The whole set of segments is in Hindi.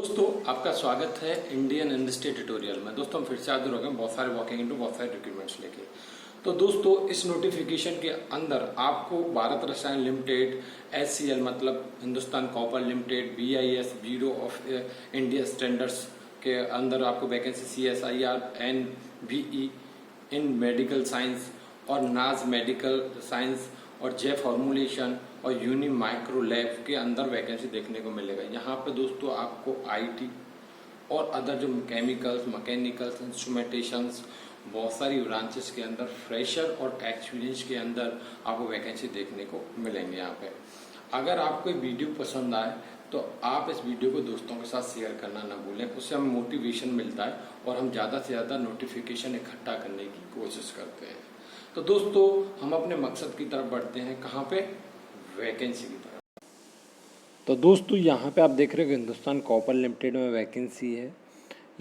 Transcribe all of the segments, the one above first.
दोस्तों आपका स्वागत है इंडियन इंडस्ट्री ट्यूटोरियल में। दोस्तों हम फिर से हाजिर हो गए बहुत सारे वॉकिंग इंटू बहुत सारे रिक्रूटमेंट्स लेके। तो दोस्तों इस नोटिफिकेशन के अंदर आपको भारत रसायन लिमिटेड, एचसीएल मतलब Hindustan copper limited, BIS bureau of India standards के अंदर आपको वैकेंसी, सीएसआईआर, एनबीई इन मेडिकल साइंस और नाज मेडिकल साइंस और जे फॉर्मुलेशन और यूनि माइक्रो लैब के अंदर वैकेंसी देखने को मिलेगा। यहाँ पे दोस्तों आपको आईटी और अदर जो केमिकल्स, मैकेनिकल्स, इंस्ट्रूमेंटेशंस, बहुत सारी ब्रांचेस के अंदर फ्रेशर और एक्सपीरियंस के अंदर आपको वैकेंसी देखने को मिलेंगे। यहाँ पे अगर आपको वीडियो पसंद आए तो आप इस वीडियो को दोस्तों के साथ शेयर करना ना भूलें। उससे हमें मोटिवेशन मिलता है और हम ज़्यादा से ज़्यादा नोटिफिकेशन इकट्ठा करने की कोशिश करते हैं। तो दोस्तों हम अपने मकसद की तरफ बढ़ते हैं, कहाँ पे? वैकेंसी की तरफ। तो दोस्तों यहाँ पे आप देख रहे हो हिंदुस्तान कॉपर लिमिटेड में वैकेंसी है।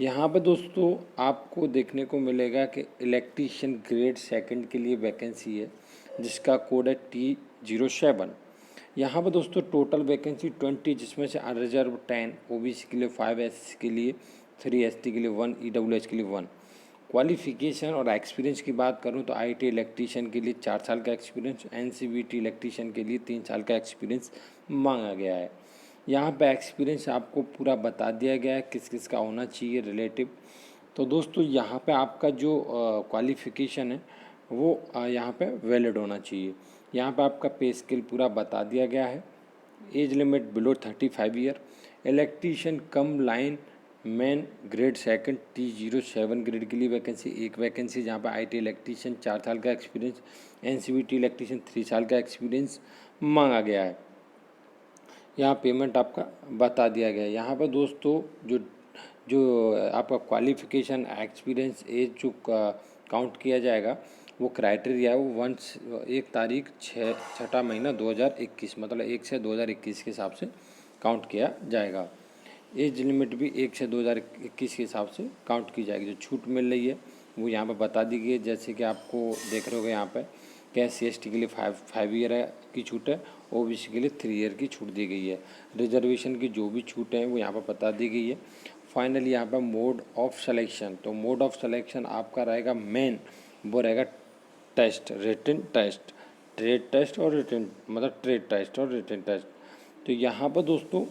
यहाँ पे दोस्तों आपको देखने को मिलेगा कि इलेक्ट्रीशियन ग्रेड सेकंड के लिए वैकेंसी है, जिसका कोड है T07। यहाँ पे दोस्तों टोटल वैकेंसी 20, जिसमें से अनरिजर्व 10, ओबीसी के लिए 5, एससी के लिए 3, एसटी के लिए 1, ईडब्ल्यूएच के लिए 1। क्वालिफिकेशन और एक्सपीरियंस की बात करूं तो आईटी इलेक्ट्रीशियन के लिए 4 साल का एक्सपीरियंस, एनसीवीटी इलेक्ट्रीशियन के लिए 3 साल का एक्सपीरियंस मांगा गया है। यहाँ पे एक्सपीरियंस आपको पूरा बता दिया गया है किस किस का होना चाहिए रिलेटिव। तो दोस्तों यहाँ पे आपका जो क्वालिफिकेशन है वो यहाँ पे वैलिड होना चाहिए। यहाँ पे आपका पे स्केल पूरा बता दिया गया है। Age limit below 35 year. Electrician cum line man grade second T07 grade के लिए वैकेंसी, एक वैकेंसी, जहाँ पे आईटी इलेक्ट्रीशियन 4 साल का एक्सपीरियंस, एनसीवीटी इलेक्ट्रीशियन 3 साल का एक्सपीरियंस मांगा गया है। यहाँ पेमेंट आपका बता दिया गया है। यहाँ पर दोस्तों जो जो आपका क्वालिफिकेशन, एक्सपीरियंस, एज जो काउंट किया जाएगा वो क्राइटेरिया है वो 1 तारीख 6 महीना 2021 मतलब 1 से 2021 के हिसाब से काउंट किया जाएगा। एज लिमिट भी 1 से 2021 के हिसाब से काउंट की जाएगी। जो छूट मिल रही है वो यहाँ पर बता दी गई है, जैसे कि आपको देख रहे होगे यहाँ पे क्या SC/ST के लिए 5 ईयर की छूट है, OBC के लिए 3 ईयर की छूट दी गई है। रिजर्वेशन की जो भी छूट है वो यहाँ पर बता दी गई है। फाइनली यहाँ पर मोड ऑफ सिलेक्शन, तो मोड ऑफ सिलेक्शन आपका रहेगा मेन, वो रहेगा test, written test, trade test और रिटन मतलब ट्रेड टेस्ट और रिटन टेस्ट। तो यहाँ पर दोस्तों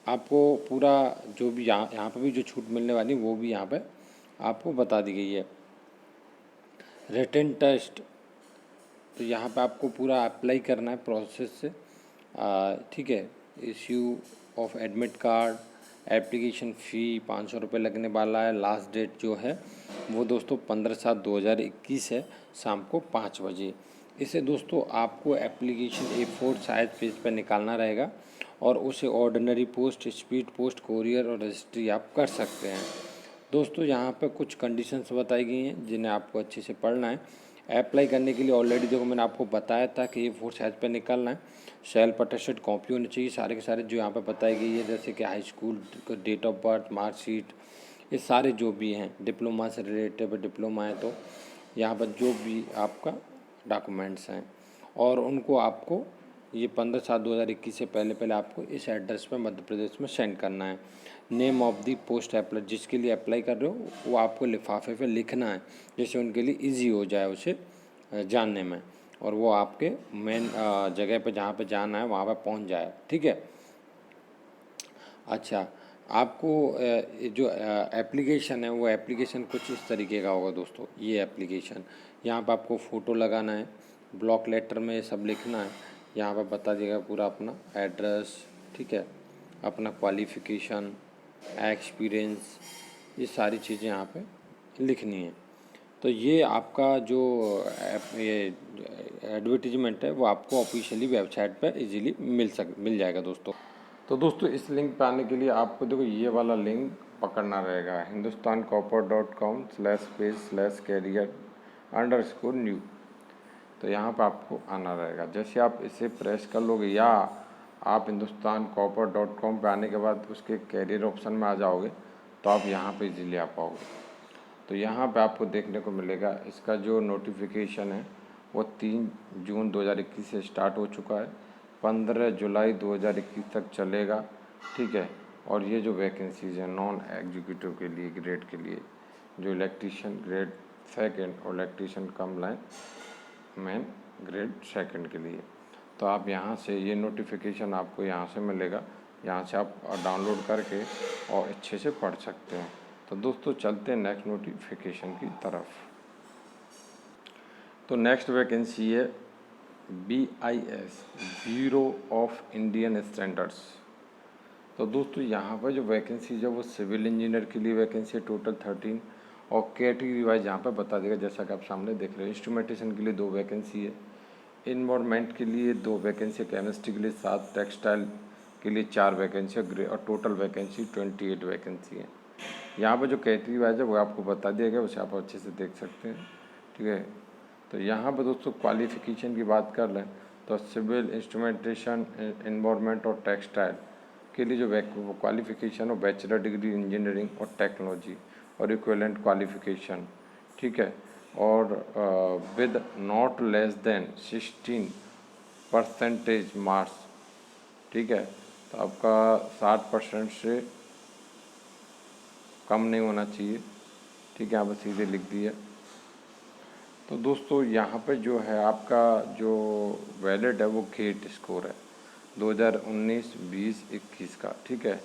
आपको पूरा जो भी यहाँ पर भी जो छूट मिलने वाली वो भी यहाँ पे आपको बता दी गई है। रिटन टेस्ट, तो यहाँ पे आपको पूरा अप्लाई करना है प्रोसेस से, ठीक है। Issue of admit card, application fee 500 रुपये लगने वाला है। लास्ट डेट जो है वो दोस्तों 15/7/2021 है, शाम को 5 बजे। इसे दोस्तों आपको एप्लीकेशन A4 साइज पेज पर निकालना रहेगा और उसे ordinary post, speed post, courier और रजिस्ट्री आप कर सकते हैं। दोस्तों यहाँ पे कुछ कंडीशंस बताई गई हैं जिन्हें आपको अच्छे से पढ़ना है। अप्लाई करने के लिए ऑलरेडी देखो मैंने आपको बताया था कि A4 साइज पे निकालना है। सेल्फ अटेस्टेड कॉपी होनी चाहिए सारे के सारे जो यहाँ पे बताई गई है, जैसे कि high school date of birth, marksheet, ये सारे जो भी हैं, डिप्लोमा से रिलेटेड डिप्लोमा है तो यहाँ पर जो भी आपका डॉक्यूमेंट्स हैं और उनको आपको ये 15/7/2021 से पहले आपको इस एड्रेस पे मध्य प्रदेश में सेंड करना है। Name of the post apply, जिसके लिए अप्लाई कर रहे हो वो आपको लिफाफे पे लिखना है, जिससे उनके लिए इजी हो जाए उसे जानने में, और वो आपके मेन जगह पे जहाँ पे जाना है वहाँ पे पहुँच जाए, ठीक है। अच्छा, आपको जो एप्लीकेशन है वो एप्लीकेशन कुछ इस तरीके का होगा दोस्तों। ये एप्लीकेशन यहाँ पर आपको फ़ोटो लगाना है, ब्लॉक लेटर में ये सब लिखना है। यहाँ पर बता देगा पूरा अपना एड्रेस, ठीक है, अपना क्वालिफ़िकेशन, एक्सपीरियंस, ये सारी चीज़ें यहाँ पे लिखनी है। तो ये आपका जो ये एडवर्टीजमेंट है वो आपको ऑफिशियली वेबसाइट पर इजीली मिल जाएगा दोस्तों। तो दोस्तों इस लिंक पे आने के लिए आपको देखो ये वाला लिंक पकड़ना रहेगा, hindustancopper.com/page/career_new। तो यहाँ पर आपको आना रहेगा। जैसे आप इसे प्रेस कर लोगे या आप hindustancopper.com पे आने के बाद उसके कैरियर ऑप्शन में आ जाओगे तो आप यहाँ पे इजीली आ पाओगे। तो यहाँ पे आपको देखने को मिलेगा इसका जो नोटिफिकेशन है वो 3 जून 2021 से स्टार्ट हो चुका है, 15 जुलाई 2021 तक चलेगा, ठीक है। और ये जो वैकेंसीज हैं नॉन एग्जीक्यूटिव के लिए ग्रेड के लिए, जो इलेक्ट्रीशियन ग्रेड सेकंड और electrician cum line man grade second के लिए। तो आप यहाँ से ये नोटिफिकेशन आपको यहाँ से मिलेगा, यहाँ से आप डाउनलोड करके और अच्छे से पढ़ सकते हैं। तो दोस्तों चलते हैं नेक्स्ट नोटिफिकेशन की तरफ। तो नेक्स्ट वैकेंसी है BIS, bureau of Indian standards. तो दोस्तों यहाँ पर जो वैकेंसी है वो सिविल इंजीनियर के लिए वैकेंसी है टोटल 13, और कैटेगरी वाइज यहाँ पर बता देगा जैसा कि आप सामने देख रहे हैं। इंस्ट्रूमेंटेशन के लिए 2 वैकेंसी है, इन्वायरमेंट के लिए 2 वैकेंसी, केमिस्ट्री के लिए 7, टेक्सटाइल के लिए 4 वैकेंसी और टोटल वैकेंसी 28 वैकेंसी है। यहाँ पर जो कैटेगरी वाइज है वो आपको बता दिया गया, उसे आप अच्छे से देख सकते हैं, ठीक है। तो यहाँ पर दोस्तों क्वालिफ़िकेशन की बात कर लें तो सिविल, इंस्ट्रूमेंटेशन, इन्वायरमेंट और टेक्सटाइल के लिए जो क्वालिफ़िकेशन हो बैचलर डिग्री इंजीनियरिंग और टेक्नोलॉजी और इक्विवेलेंट क्वालिफ़िकेशन, ठीक है, और with not less than 16% marks, ठीक है। तो आपका 60% से कम नहीं होना चाहिए, ठीक है, यहाँ पर सीधे लिख दिया। तो दोस्तों यहाँ पे जो है आपका जो वैलिड है वो गेट स्कोर है 2019, 20, 21 का, ठीक है।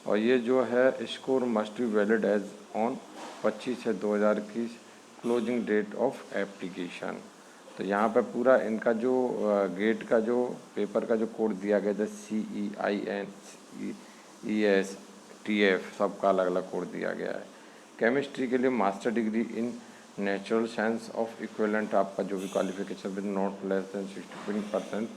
और ये जो है score must be valid as on 25/6/2021 closing date of application. तो यहाँ पे पूरा इनका जो गेट का जो पेपर का जो कोड दिया गया था CEINESTF, सबका अलग अलग कोड दिया गया है। केमिस्ट्री के लिए master degree in natural science of equivalent आपका जो भी qualification with not less than 16%,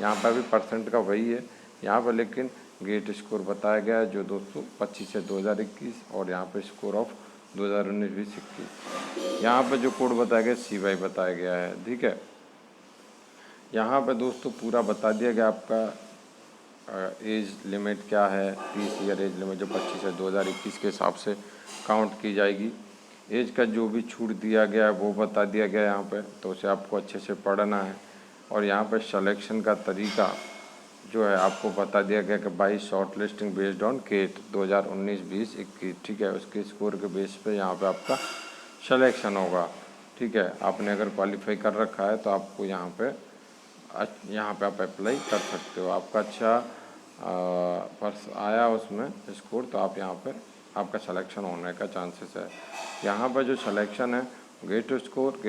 यहाँ पर भी परसेंट का वही है यहाँ पर, लेकिन गेट स्कोर बताया गया है जो दोस्तों 25/6/2021 और यहाँ पर स्कोर ऑफ 2019-20 यहाँ पर जो कोड बताया गया CY बताया गया है, ठीक है। यहाँ पर दोस्तों पूरा बता दिया गया आपका एज लिमिट क्या है, 30 ईयर एज लिमिट जो 25/6/2021 के हिसाब से काउंट की जाएगी। एज का जो भी छूट दिया गया है वो बता दिया गया है यहाँ पे, तो उसे आपको अच्छे से पढ़ना है। और यहाँ पे सिलेक्शन का तरीका जो है आपको बता दिया गया कि by short listing based on GATE 2019-20-21, ठीक है। उसके स्कोर के बेस पे यहाँ पे आपका सिलेक्शन होगा, ठीक है। आपने अगर क्वालिफाई कर रखा है तो आपको यहाँ पे आप अप्लाई कर सकते हो। आपका अच्छा पर्स आया उसमें स्कोर तो आप यहाँ पे आपका सिलेक्शन होने का चांसेस है। यहाँ पर जो सिलेक्शन है गेट स्कोर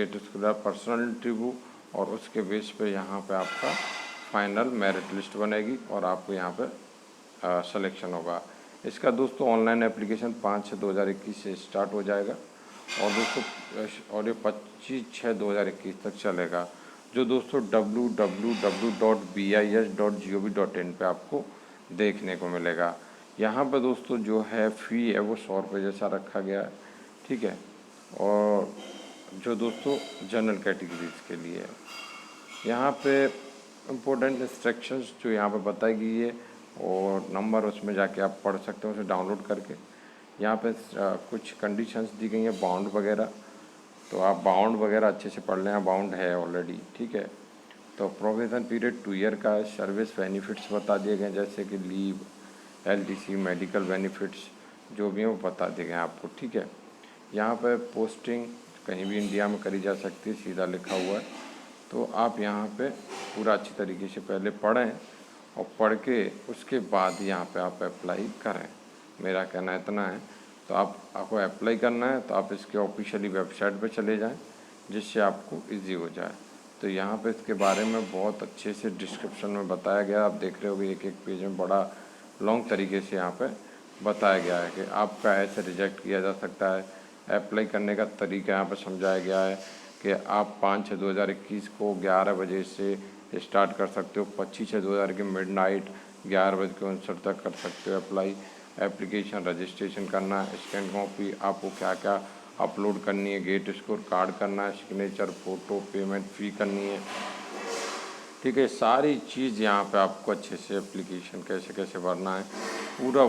पर्सनल इंटरव्यू और उसके बेस पे यहाँ पे आपका फाइनल मेरिट लिस्ट बनेगी और आपको यहाँ पे सिलेक्शन होगा। इसका दोस्तों ऑनलाइन एप्लीकेशन 5/6/2021 से स्टार्ट हो जाएगा और दोस्तों और ये 25/6/2021 तक चलेगा, जो दोस्तों www.bis.gov.in पे आपको देखने को मिलेगा। यहाँ पर दोस्तों जो है फ़ी है वो 100 रुपये जैसा रखा गया है, ठीक है। और जो दोस्तों जनरल कैटेगरीज के लिए है, यहाँ पे इम्पोर्टेंट इंस्ट्रक्शंस जो यहाँ पे बताई गई है और नंबर उसमें जाके आप पढ़ सकते हो उसे डाउनलोड करके। यहाँ पे कुछ कंडीशंस दी गई हैं बाउंड वगैरह, तो आप बाउंड वगैरह अच्छे से पढ़ लें, बाउंड है ऑलरेडी, ठीक है। तो प्रोविजन पीरियड 2 ईयर का, सर्विस बेनिफिट्स बता दिए गए जैसे कि लीव, LTC, मेडिकल बेनिफिट्स जो भी हैं वो बता दिए गए आपको, ठीक है। यहाँ पर पोस्टिंग कहीं भी इंडिया में करी जा सकती है, सीधा लिखा हुआ है। तो आप यहाँ पे पूरा अच्छी तरीके से पहले पढ़ें और पढ़ के उसके बाद यहाँ पे आप अप्लाई करें, मेरा कहना इतना है। तो आपको अप्लाई करना है तो आप इसके ऑफिशियली वेबसाइट पे चले जाएं जिससे आपको इजी हो जाए। तो यहाँ पे इसके बारे में बहुत अच्छे से डिस्क्रिप्शन में बताया गया, आप देख रहे होगे एक एक पेज में बड़ा लॉन्ग तरीके से यहाँ पे बताया गया है कि आपका ऐसे रिजेक्ट किया जा सकता है। अप्लाई करने का तरीका यहाँ पर समझाया गया है कि आप 5/6/2021 को 11 बजे से स्टार्ट कर सकते हो, 25/6/2000 की मिडनाइट 11:59 तक कर सकते हो अप्लाई। एप्लीकेशन रजिस्ट्रेशन करना, स्कैन कॉपी आपको क्या क्या अपलोड करनी है, गेट स्कोर कार्ड करना है, सिग्नेचर, फ़ोटो, पेमेंट फ़ी करनी है, ठीक है। सारी चीज़ यहाँ पे आपको अच्छे से एप्लीकेशन कैसे कैसे भरना है पूरा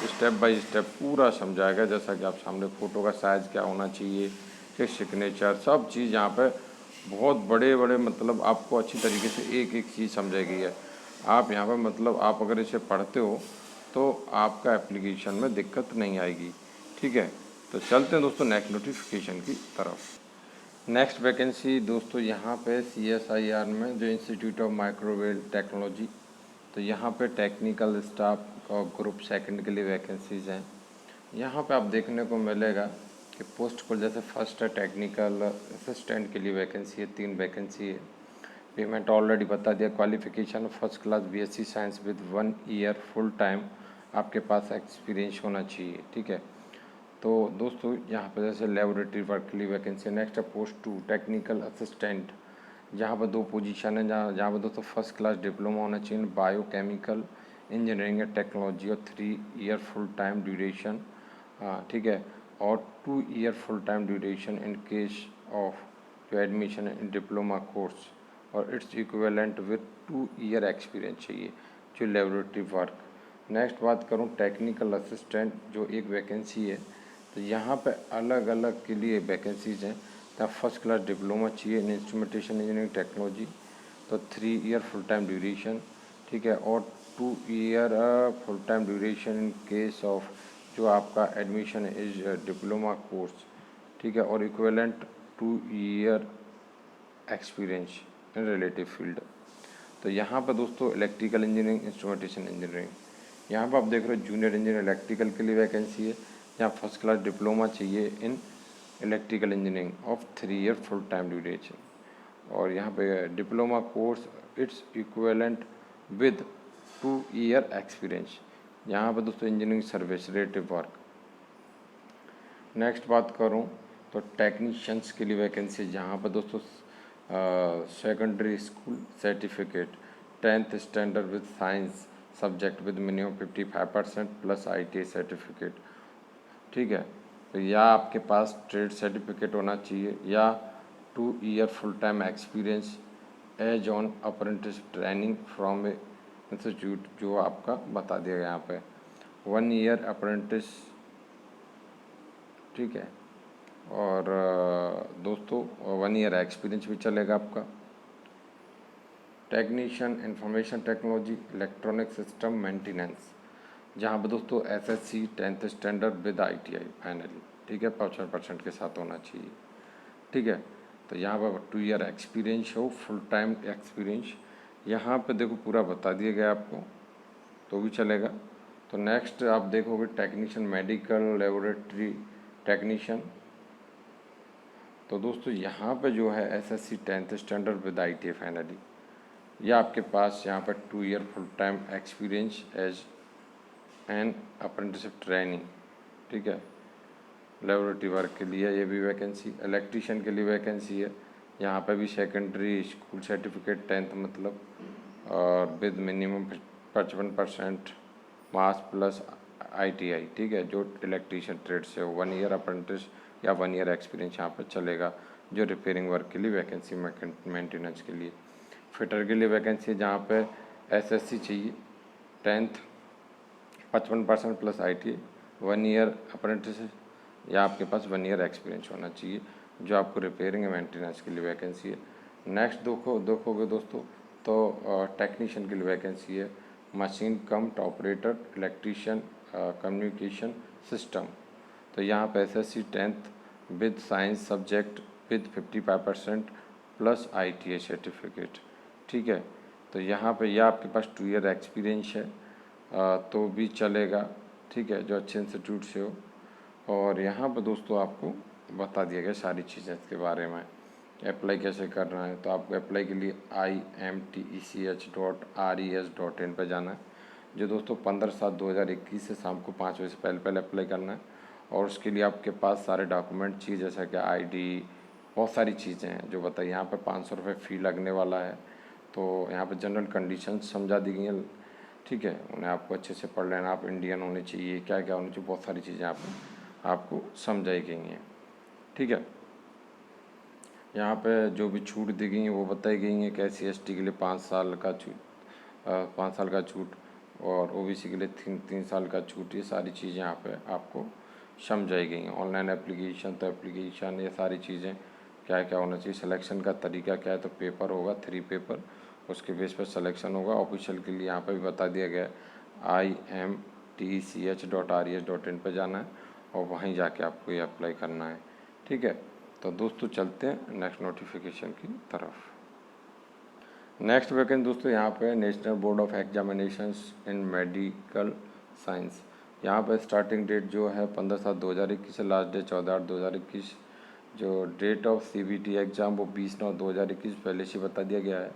स्टेप बाय स्टेप पूरा समझाएगा, जैसा कि आप सामने फ़ोटो का साइज़ क्या होना चाहिए, फिर सिग्नेचर, सब चीज़ यहाँ पे बहुत बड़े बड़े मतलब आपको अच्छी तरीके से एक एक चीज़ समझाई गई है। आप यहाँ पर मतलब आप अगर इसे पढ़ते हो तो आपका एप्लीकेशन में दिक्कत नहीं आएगी। ठीक है, तो चलते हैं दोस्तों नेक्स्ट नोटिफिकेशन की तरफ। नेक्स्ट वैकेंसी दोस्तों यहाँ पे CSIR में जो इंस्टीट्यूट ऑफ माइक्रोवेव टेक्नोलॉजी, तो यहाँ पे टेक्निकल स्टाफ और ग्रुप सेकंड के लिए वैकेंसीज़ हैं। यहाँ पे आप देखने को मिलेगा कि पोस्ट को जैसे फर्स्ट है टेक्निकल असिस्टेंट के लिए वैकेंसी है, 3 वैकेंसी है। पेमेंट ऑलरेडी बता दिया। Qualification first class BSc science with 1 year full time आपके पास एक्सपीरियंस होना चाहिए। ठीक है, तो दोस्तों यहाँ पर जैसे लेबोरेटरी वर्क के लिए वैकेंसी। नेक्स्ट है पोस्ट 2 टेक्निकल असिस्टेंट, जहाँ पर 2 पोजीशन है, जहाँ पर दोस्तों फर्स्ट क्लास डिप्लोमा होना चाहिए बायोकेमिकल इंजीनियरिंग एंड टेक्नोलॉजी और 3 ईयर फुल टाइम ड्यूरेशन। ठीक है, और 2 year full time duration in case of जो एडमिशन इन डिप्लोमा कोर्स, और its equivalent with 2 year experience चाहिए जो लेबोरेटरी वर्क। नेक्स्ट बात करूँ टेक्निकल असिस्टेंट, जो एक वैकेंसी है, तो यहाँ पे अलग अलग के लिए वैकेंसीज़ हैं। तो फर्स्ट क्लास डिप्लोमा चाहिए इन इंस्ट्रूमेंटेशन इंजीनियरिंग टेक्नोलॉजी, तो 3 ईयर फुल टाइम ड्यूरेशन। ठीक है, और 2 year full time duration in case of जो आपका एडमिशन इज डिप्लोमा कोर्स। ठीक है, और equivalent 2 year experience in relative field. तो यहाँ पर दोस्तों इलेक्ट्रिकल इंजीनियरिंग इंस्ट्रूमेंटेशन इंजीनियरिंग, यहाँ पर आप देख रहे हो जूनियर इंजीनियर इलेक्ट्रिकल के लिए वैकेंसी है, यहाँ फर्स्ट क्लास डिप्लोमा चाहिए in electrical engineering of 3 year full time duration, और यहाँ पे diploma course its equivalent with 2 year experience. यहाँ पर दोस्तों engineering service relative work. Next बात करूँ तो टेक्नीशियंस के लिए वैकेंसी, जहाँ पर दोस्तों secondary school certificate 10th standard with science subject with minimum 55% plus ITI certificate. ठीक है, तो या आपके पास ट्रेड सर्टिफिकेट होना चाहिए या 2 year full time experience as on apprentice training from a institute, जो आपका बता दिया गया यहाँ पे 1 ईयर अप्रेंटिस। ठीक है, और दोस्तों 1 ईयर एक्सपीरियंस भी चलेगा आपका। Technician information technology electronic system maintenance, जहाँ पर दोस्तों SSC 10th standard with ITI finally. ठीक है, 55% के साथ होना चाहिए। ठीक है, तो यहाँ पर 2 ईयर एक्सपीरियंस हो, फुल टाइम एक्सपीरियंस। यहाँ पे देखो पूरा बता दिया गया आपको, तो भी चलेगा। तो नेक्स्ट आप देखोगे टेक्नीशियन मेडिकल लेबोरेटरी टेक्नीशियन, तो दोस्तों यहाँ पे जो है SSC 10th standard with ITI finally, या आपके पास यहाँ पर 2 year full time experience as an apprenticeship training. ठीक है, लेबोरेटरी वर्क के लिए ये भी वैकेंसी। इलेक्ट्रीशियन के लिए वैकेंसी है, यहाँ पे भी सेकेंडरी स्कूल सर्टिफिकेट 10th मतलब, और with minimum 55% mass plus ITI। ठीक है, जो इलेक्ट्रीशियन ट्रेड से हो, 1 ईयर अप्रेंटिस या 1 ईयर एक्सपीरियंस यहाँ पर चलेगा। जो रिपेयरिंग वर्क के लिए वैकेंसी, मेंटेनेंस के लिए। फिटर के लिए वैकेंसी है, जहाँ पे SSC चाहिए 10th 55% plus ITI, 1 year apprentice या आपके पास 1 ईयर एक्सपीरियंस होना चाहिए, जो आपको रिपेयरिंग या मेंटेनेंस के लिए वैकेंसी है। नेक्स्ट देखोगे दोस्तों, तो टेक्नीशियन के लिए वैकेंसी है मशीन कम ऑपरेटर इलेक्ट्रीशियन कम्युनिकेशन सिस्टम, तो यहाँ पे SSC 10th with science subject with 55% plus ITI certificate. ठीक है, तो यहाँ पे या आपके पास 2 ईयर एक्सपीरियंस है तो भी चलेगा। ठीक है, जो अच्छे इंस्टीट्यूट से हो। और यहाँ पर दोस्तों आपको बता दिया गया सारी चीज़ें इसके बारे में। अप्लाई कैसे करना है, तो आपको अप्लाई के लिए imtech.res.in पर जाना है, जो दोस्तों 15/7/2021 से शाम को 5 बजे से पहले अप्लाई करना है। और उसके लिए आपके पास सारे डॉक्यूमेंट चाहिए, जैसा कि ID, बहुत सारी चीज़ें हैं जो बताइए। यहाँ पर 500 रुपये फ़ी लगने वाला है। तो यहाँ पर जनरल कंडीशन समझा दी गई हैं। ठीक है, उन्हें आपको अच्छे से पढ़ लेना। आप इंडियन होने चाहिए, क्या क्या होना चाहिए, बहुत सारी चीज़ें यहाँ पर आपको समझाई गई हैं। ठीक है, यहाँ पे जो भी छूट दी गई हैं वो बताई गई हैं कि SC/ST के लिए 5 साल का छूट, और OBC के लिए 3 साल का छूट। ये सारी चीज़ें यहाँ पे आपको समझाई गई हैं। ऑनलाइन एप्लीकेशन, तो एप्लीकेशन ये सारी चीज़ें क्या क्या होना चाहिए, सिलेक्शन का तरीका क्या है, तो पेपर होगा 3 पेपर, उसके बेस पर सिलेक्शन होगा। ऑफिशियल के लिए यहाँ पे भी बता दिया गया है tech.res.in पे जाना है और वहीं जाके आपको ये अप्लाई करना है। ठीक है, तो दोस्तों चलते हैं नेक्स्ट नोटिफिकेशन की तरफ। नेक्स्ट वैकेंसी दोस्तों यहाँ पे national board of examinations in medical science. यहाँ पे स्टार्टिंग डेट जो है 15/7/2021 से लास्ट डेट 14/8/2021। जो डेट ऑफ CBT एग्ज़ाम वो 20/9/2021 पहले से बता दिया गया है।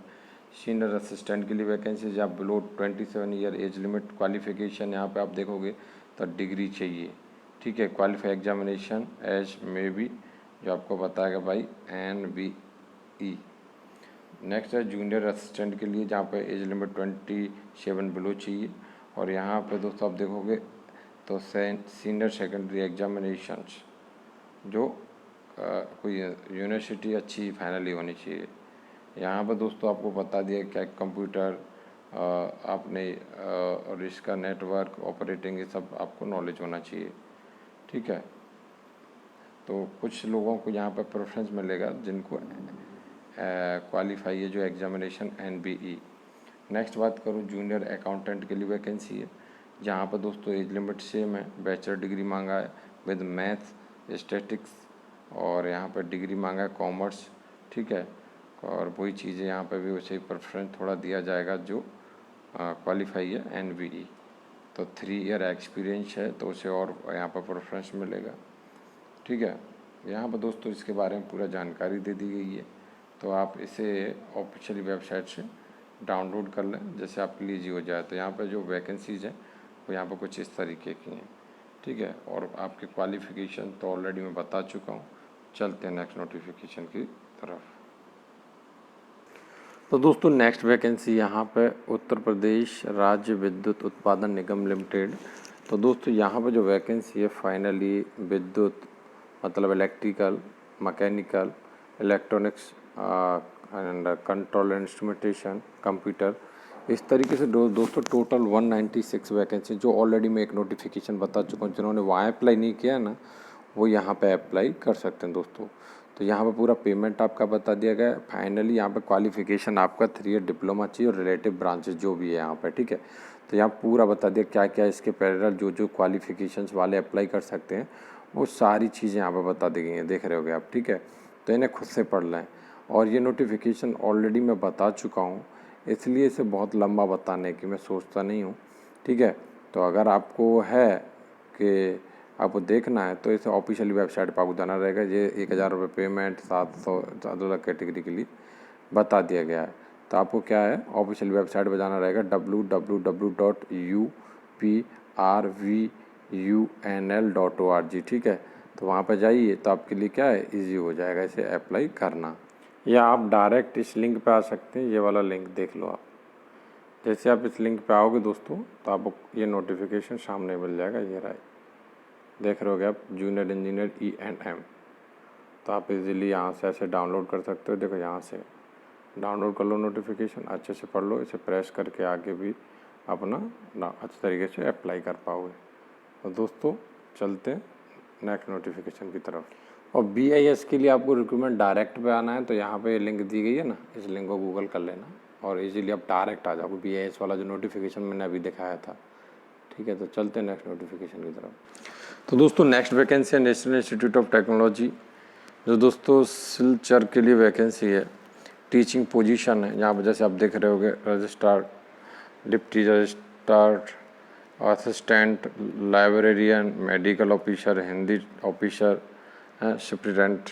सीनियर असिस्टेंट के लिए वैकेंसी जहाँ below 27 year age limit. Qualification यहाँ पे आप देखोगे तो डिग्री चाहिए। ठीक है, qualify examination as may be, जो आपको बताएगा भाई NBE। नेक्स्ट है जूनियर असिस्टेंट के लिए जहाँ पे एज लिमिट 27 बिलो चाहिए। और यहाँ पे दोस्तों आप देखोगे तो सीनियर सेकेंडरी एग्जामिनेशंस जो कोई यूनिवर्सिटी अच्छी फाइनली होनी चाहिए। यहाँ पर दोस्तों आपको बता दिया क्या कंप्यूटर आपने और इसका नेटवर्क ऑपरेटिंग ये सब आपको नॉलेज होना चाहिए। ठीक है, तो कुछ लोगों को यहाँ पर प्रेफरेंस मिलेगा जिनको क्वालिफाई है जो एग्जामिनेशन NBE। नेक्स्ट बात करूँ जूनियर अकाउंटेंट के लिए वैकेंसी है जहाँ पर दोस्तों एज लिमिट सेम है, बैचलर डिग्री मांगा है विद मैथ्स स्टैटिक्स, और यहाँ पर डिग्री मांगा है कॉमर्स। ठीक है, और वही चीज़ें यहाँ पर भी वैसे ही प्रेफरेंस थोड़ा दिया जाएगा जो क्वालिफाई है NBE। तो 3 ईयर एक्सपीरियंस है तो उसे और यहाँ पर प्रेफरेंस मिलेगा। ठीक है, यहाँ पर दोस्तों इसके बारे में पूरा जानकारी दे दी गई है, तो आप इसे ऑफिशियल वेबसाइट से डाउनलोड कर लें जैसे आपके लिए ईजी हो जाए। तो यहाँ पर जो वैकेंसीज़ हैं वो यहाँ पर कुछ इस तरीके की हैं। ठीक है, और आपके क्वालिफ़िकेशन तो ऑलरेडी मैं बता चुका हूँ। चलते हैं नेक्स्ट नोटिफिकेशन की तरफ। तो दोस्तों नेक्स्ट वैकेंसी यहाँ पे उत्तर प्रदेश राज्य विद्युत उत्पादन निगम लिमिटेड। तो दोस्तों यहाँ पे जो वैकेंसी है फाइनली विद्युत मतलब electrical, mechanical, electronics and control instrumentation, computer, इस तरीके से दोस्तों टोटल 196 वैकेंसी जो ऑलरेडी मैं एक नोटिफिकेशन बता चुका हूँ। जिन्होंने वहाँ अप्लाई नहीं किया है ना वो यहाँ पे अप्लाई कर सकते हैं दोस्तों। तो यहाँ पे पूरा पेमेंट आपका बता दिया गया है। फाइनली यहाँ पे क्वालिफिकेशन आपका 3 ईयर डिप्लोमा चाहिए और रिलेटिव ब्रांचेस जो भी है यहाँ पे। ठीक है, तो यहाँ पूरा बता दिया क्या क्या इसके पैरेलल जो जो क्वालिफिकेशंस वाले अप्लाई कर सकते हैं वो सारी चीज़ें यहाँ पर बता दी गई हैं, देख रहे होगे आप। ठीक है, तो इन्हें खुद से पढ़ लें। और ये नोटिफिकेशन ऑलरेडी मैं बता चुका हूँ, इसलिए इसे बहुत लंबा बताने की मैं सोचता नहीं हूँ। ठीक है, तो अगर आपको है कि आपको देखना है तो इसे ऑफिशियल वेबसाइट पर आपको जाना रहेगा। ये 1000 रुपये पेमेंट 700 अलग अलग कैटेगरी के लिए बता दिया गया है। तो आपको क्या है ऑफिशियल वेबसाइट पर जाना रहेगा www.uprvunl.org। ठीक है, तो वहाँ पर जाइए तो आपके लिए क्या है ईजी हो जाएगा इसे अप्लाई करना। या आप डायरेक्ट इस लिंक पे आ सकते हैं, ये वाला लिंक देख लो आप। जैसे आप इस लिंक पे आओगे दोस्तों तो आपको ये नोटिफिकेशन सामने मिल जाएगा। ये रहा, देख रहे होगे आप जूनियर इंजीनियर E&M। तो आप इजीली यहाँ से ऐसे डाउनलोड कर सकते हो। देखो यहाँ से डाउनलोड कर लो नोटिफिकेशन, अच्छे से पढ़ लो, इसे प्रेस करके आगे भी अपना अच्छे तरीके से अप्लाई कर पाओगे। तो दोस्तों चलते हैं नेक्स्ट नोटिफिकेशन की तरफ। और BIS के लिए आपको रिक्रूटमेंट डायरेक्ट पे आना है तो यहाँ पे लिंक दी गई है ना, इस लिंक को गूगल कर लेना और इजीली आप डायरेक्ट आ जाओगे BIS वाला जो नोटिफिकेशन मैंने अभी दिखाया था। ठीक है, तो चलते हैं नेक्स्ट नोटिफिकेशन की तरफ। तो दोस्तों नेक्स्ट वैकेंसी है नेशनल इंस्टीट्यूट ऑफ टेक्नोलॉजी, जो दोस्तों सिलचर के लिए वैकेंसी है। टीचिंग पोजीशन है, यहाँ पर जैसे आप देख रहे होगे registrar, deputy registrar, assistant librarian, medical officer, Hindi officer, superintendent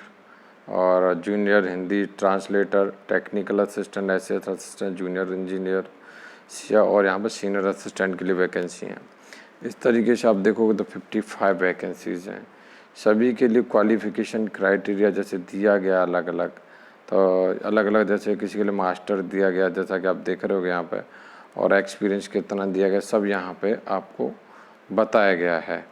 और junior Hindi translator, technical assistant, SS assistant, junior engineer और यहाँ पर सीनियर असिस्टेंट के लिए वैकेंसी हैं। इस तरीके से आप देखोगे तो 55 वैकेंसीज़ हैं। सभी के लिए क्वालिफ़िकेशन क्राइटेरिया जैसे दिया गया अलग अलग, तो अलग अलग जैसे किसी के लिए मास्टर दिया गया जैसा कि आप देख रहे होगे यहाँ पे, और एक्सपीरियंस कितना दिया गया सब यहाँ पे आपको बताया गया है।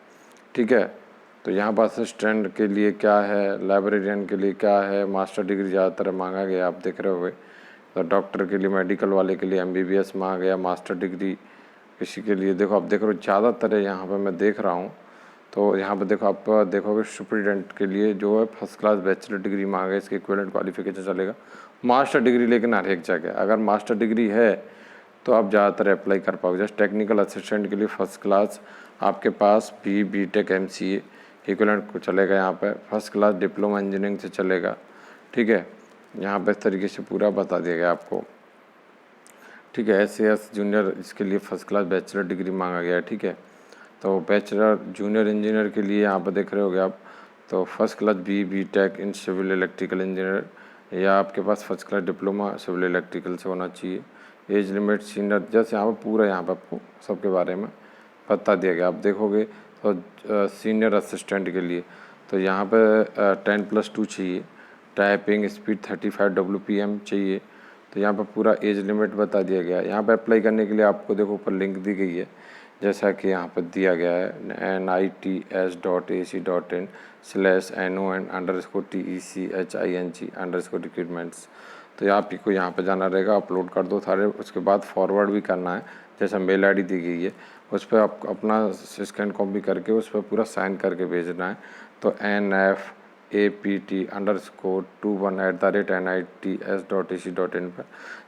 ठीक है, तो यहाँ पर असिस्टेंट के लिए क्या है, लाइब्रेरियन के लिए क्या है, मास्टर डिग्री ज़्यादातर मांगा गया आप देख रहे होगे। तो डॉक्टर के लिए, मेडिकल वाले के लिए MBBS मांगा गया, मास्टर डिग्री किसी के लिए देखो आप देख रहे हो ज़्यादातर है यहाँ पर मैं देख रहा हूँ। तो यहाँ पर देखो आप देखोगे सुप्रिटेंडेंट के लिए जो है फर्स्ट क्लास बैचलर डिग्री मांगा, इसके इक्विवेलेंट क्वालिफिकेशन चलेगा। मास्टर डिग्री लेकिन हर एक जगह अगर मास्टर डिग्री है तो आप ज़्यादातर अप्लाई कर पाओगे। जैसे टेक्निकल असिस्टेंट के लिए फर्स्ट क्लास आपके पास बी टेक MCA इक्विवेलेंट को चलेगा। यहाँ पे फर्स्ट क्लास डिप्लोमा इंजीनियरिंग से चलेगा, ठीक है। यहाँ पे इस तरीके से पूरा बता दिया गया आपको, ठीक है। SAS जूनियर इसके लिए फर्स्ट क्लास बैचलर डिग्री मांगा गया है, ठीक है। तो बैचलर जूनियर इंजीनियर के लिए यहाँ पर देख रहे होगे आप, तो first class B tech in civil electrical engineer, या आपके पास first class diploma civil electrical से होना चाहिए। एज लिमिट सीनियर, जैसे यहाँ पर पूरा यहाँ पर आपको सबके बारे में बता दिया गया। आप देखोगे तो सीनियर असिस्टेंट के लिए तो यहाँ पर 10+2 चाहिए, टाइपिंग स्पीड 35 WPM चाहिए। तो यहाँ पर पूरा एज लिमिट बता दिया गया है। यहाँ पर अप्लाई करने के लिए आपको देखो ऊपर लिंक दी गई है, जैसा कि यहाँ पर दिया गया है nits.ac.in/non_tech_recruitments। तो आपको यहाँ पर जाना रहेगा, अपलोड कर दो सारे, उसके बाद फॉरवर्ड भी करना है, जैसा मेल ID दी गई है उस पर आप अपना स्कैन कॉपी करके उस पर पूरा साइन करके भेजना है। तो nfapt_21@nits.ac.in पर,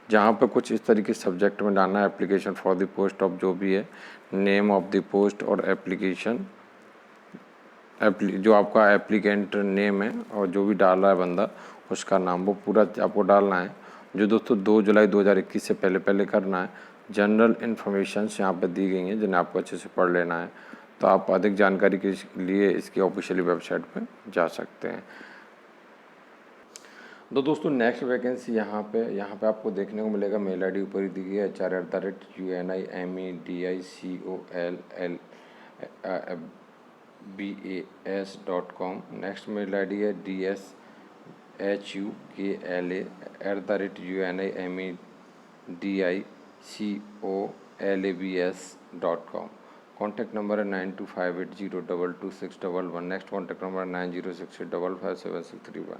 जहाँ पर कुछ इस तरीके सब्जेक्ट में डालना है, application for the post of जो भी है, नेम ऑफ द पोस्ट और एप्लीकेशन जो आपका एप्लीकेंट नेम है और जो भी डाल रहा है बंदा उसका नाम, वो पूरा आपको डालना है, जो दोस्तों 2 जुलाई 2021 से पहले करना है। जनरल इन्फॉर्मेशंस यहाँ पर दी गई हैं जिन्हें आपको अच्छे से पढ़ लेना है। तो आप अधिक जानकारी के लिए इसकी ऑफिशियली वेबसाइट पर जा सकते हैं। तो दोस्तों नेक्स्ट वैकेंसी यहाँ पे आपको देखने को मिलेगा, मेल ID ऊपर ही दी गई है hr@unimedicobas.com। नेक्स्ट मेल ID है dshukla@unimedicobas.com। कॉन्टैक्ट नंबर है 9258022611। नेक्स्ट कॉन्टैक्ट नंबर है 9068557631।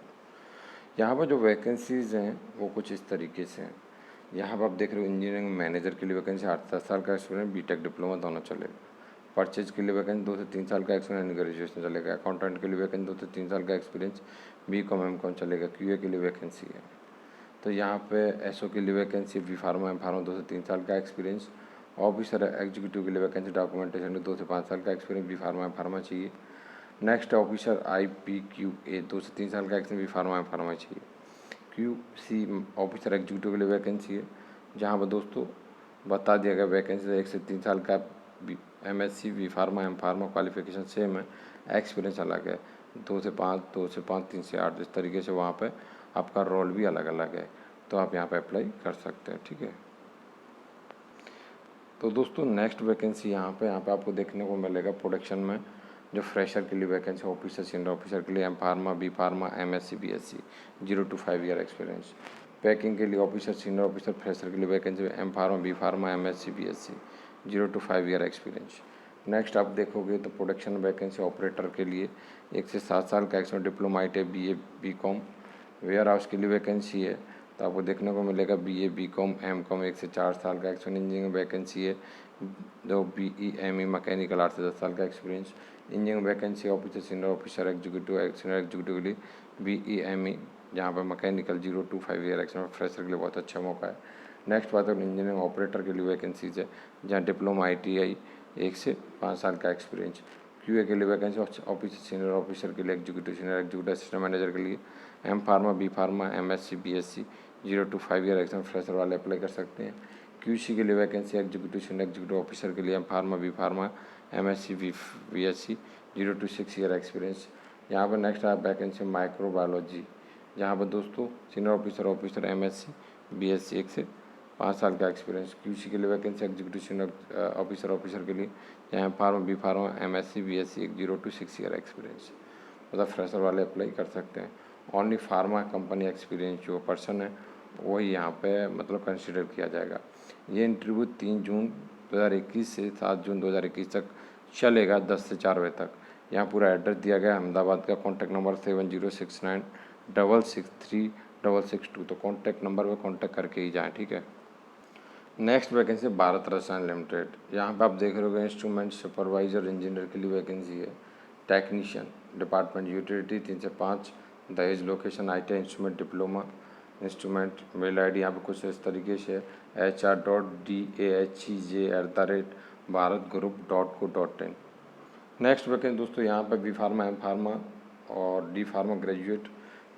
यहाँ पर जो वैकेंसीज़ हैं वो कुछ इस तरीके से हैं। यहाँ पर आप देख रहे हो इंजीनियरिंग मैनेजर के लिए वैकेंसी 8-10 साल का एक्सपीरियंस, बीटेक डिप्लोमा दोनों चलेगा। परचेज के लिए वैकेंसी 2 से 3 साल का एक्सपीरियंस, ग्रेजुएशन चलेगा। अकाउंटेंट के लिए वैकेंसी 2 से 3 साल का एक्सपीरियंस, BCom MCom चलेगा। QA के लिए वैकेंसी है। तो यहाँ पे SO के लिए vacancy, B pharma M pharma 2 से 3 साल का एक्सपीरियंस। ऑफिसर एग्जीक्यूटिव के लिए वैकेंसी, डॉक्यूमेंटेशन में 2 से 5 साल का experience, B pharma M pharma चाहिए। नेक्स्ट ऑफिसर IPQA 2 से 3 साल का experience, B pharma M pharma चाहिए। QC ऑफिसर एग्जीक्यूटिव के लिए वैकेंसी है, जहाँ पर दोस्तों बता दिया गया वैकेंसी 1 से 3 साल का MSc B pharma M pharma qualification same है, एक्सपीरियंस अलग है 2 से 5, 3 से 8, इस तरीके से वहाँ पे आपका रोल भी अलग अलग है। तो आप यहाँ पे अप्लाई कर सकते हैं, ठीक है। तो दोस्तों नेक्स्ट वैकेंसी यहाँ पे आपको देखने को मिलेगा प्रोडक्शन में, जो फ्रेशर के लिए वैकेंसी, ऑफिसर सीनियर ऑफिसर के लिए M pharma B pharma MSc BSc 0 to 5 year experience. Packing के लिए ऑफिसर सीनियर ऑफिसर फ्रेशर के लिए vacancy M pharma B pharma MSc BSc 0 to 5 year experience. Next आप देखोगे तो प्रोडक्शन वैकेंसी ऑपरेटर के लिए 1 से 7 साल का experience, diploma ITI BA BCom। Warehouse के लिए वैकेंसी है, तो आपको देखने को मिलेगा BA BCom MCom 1 से 4 साल का एक्सपीरियंस। इंजीनियरिंग वैकेंसी है, जो BE ME मैकेनिकल 8 से 10 साल का experience. Engineering vacancy officer senior officer executive senior executive के लिए BE ME, जहाँ पर mechanical 0 to 5 year experience, fresher के लिए बहुत अच्छा मौका है। नेक्स्ट बात है इंजीनियरिंग ऑपरेटर के लिए वैकेंसीज है, जहाँ डिप्लोमा ITI 1 से 5 साल का एक्सपीरियंस। QA के लिए वैकेंसी ऑफिसर सीनियर ऑफिसर के लिए executive senior executive assistant manager के लिए M pharma B pharma MSc BSc 0 to 5 year experience, fresher वाले अप्लाई कर सकते हैं। QC के लिए vacancy executive senior executive officer के लिए M pharma B pharma MSc BSc 0 to 6 year experience. यहाँ पर नेक्स्ट आप वैकेंसी माइक्रोबायोलॉजी, जहाँ पर दोस्तों सीनियर ऑफिसर MSc BSc 1 से 5 साल का एक्सपीरियंस। QC के लिए वैकेंसी एग्जीक्यूटिव सीनियर ऑफिसर के लिए, यहाँ pharma B pharma MSc BSc 0 to 6 year experience, मतलब फ्रेशर वाले अप्लाई कर सकते हैं। ओनली फार्मा कंपनी एक्सपीरियंस जो पर्सन है वही यहाँ पे मतलब कंसिडर किया जाएगा। ये इंटरव्यू 3 जून 2021 से 7 जून 2021 तक चलेगा, 10 से 4 बजे तक। यहाँ पूरा एड्रेस दिया गया है अहमदाबाद का। Contact number 7069663662। तो कॉन्टैक्ट नंबर पर कॉन्टैक्ट करके ही जाएँ, ठीक है। नेक्स्ट वैकेंसी भारत रसायन लिमिटेड, यहाँ पे आप देख रहे हो इंस्ट्रूमेंट सुपरवाइजर इंजीनियर के लिए वैकेंसी है। टेक्नीशियन डिपार्टमेंट यूटिलिटी 3 से 5, Dahej location ITI instrument diploma instrument. Mail ID यहाँ पे कुछ इस तरीके से HR.DAHEJ@bharatgroup.co.in। नेक्स्ट वैकेंसी दोस्तों यहाँ पर बी फार्मा, एम फार्मा और डी फार्मा ग्रेजुएट।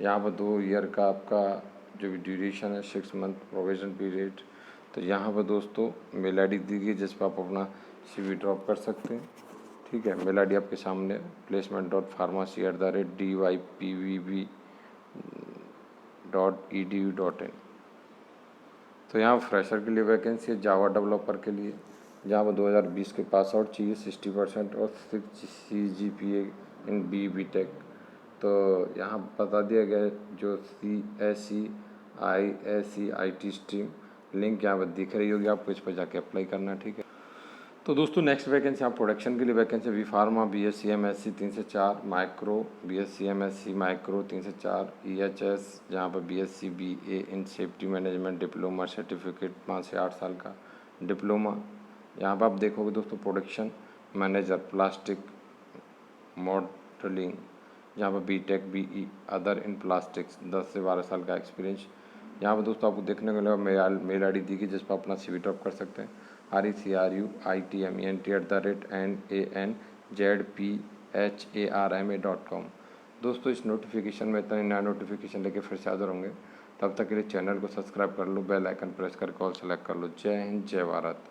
यहाँ पर 2 ईयर का आपका जो भी ड्यूरेशन है, 6 मंथ प्रोविजन पीरियड। तो यहाँ पर दोस्तों मेल ID दी गई जिस पर आप अपना CV ड्रॉप कर सकते हैं। ठीक है, मेल ID आपके सामने placement.pharmacy@dypvv.edu.in। तो यहाँ फ्रेशर के लिए वैकेंसी है जावा डेवलपर के लिए, जहाँ पर 2020 के पास आउट चाहिए, 60% और 6 CGPA इन BTech। तो यहाँ बता दिया गया है जो CSE ISE IT stream, link यहाँ पर दिख रही होगी आपको, इस पर जाके अप्लाई करना है। ठीक है, तो दोस्तों नेक्स्ट वैकेंसी यहाँ प्रोडक्शन के लिए vacancy B pharma BSc MSc 3 से 4, माइक्रो BSc MSc माइक्रो 3 से 4, EHS जहाँ पर BSc BA इन सेफ्टी मैनेजमेंट डिप्लोमा सर्टिफिकेट 5 से 8 साल का डिप्लोमा। यहाँ पर आप देखोगे दोस्तों प्रोडक्शन मैनेजर प्लास्टिक मॉडलिंग, जहाँ पर BTech BE other in plastics 10 से 12 साल का एक्सपीरियंस। यहाँ पर दोस्तों आपको देखने को मिलेगा मेल ID दी गई जिस पर अपना CV ड्रॉप कर सकते हैं, recruitment@nanzpharma.com। दोस्तों इस नोटिफिकेशन में इतना ही, नया नोटिफिकेशन लेके फिर से हाजिर होंगे। तब तक के लिए चैनल को सब्सक्राइब कर लो, बेल आइकन प्रेस करके ऑल सेलेक्ट कर लो। जय हिंद, जय भारत।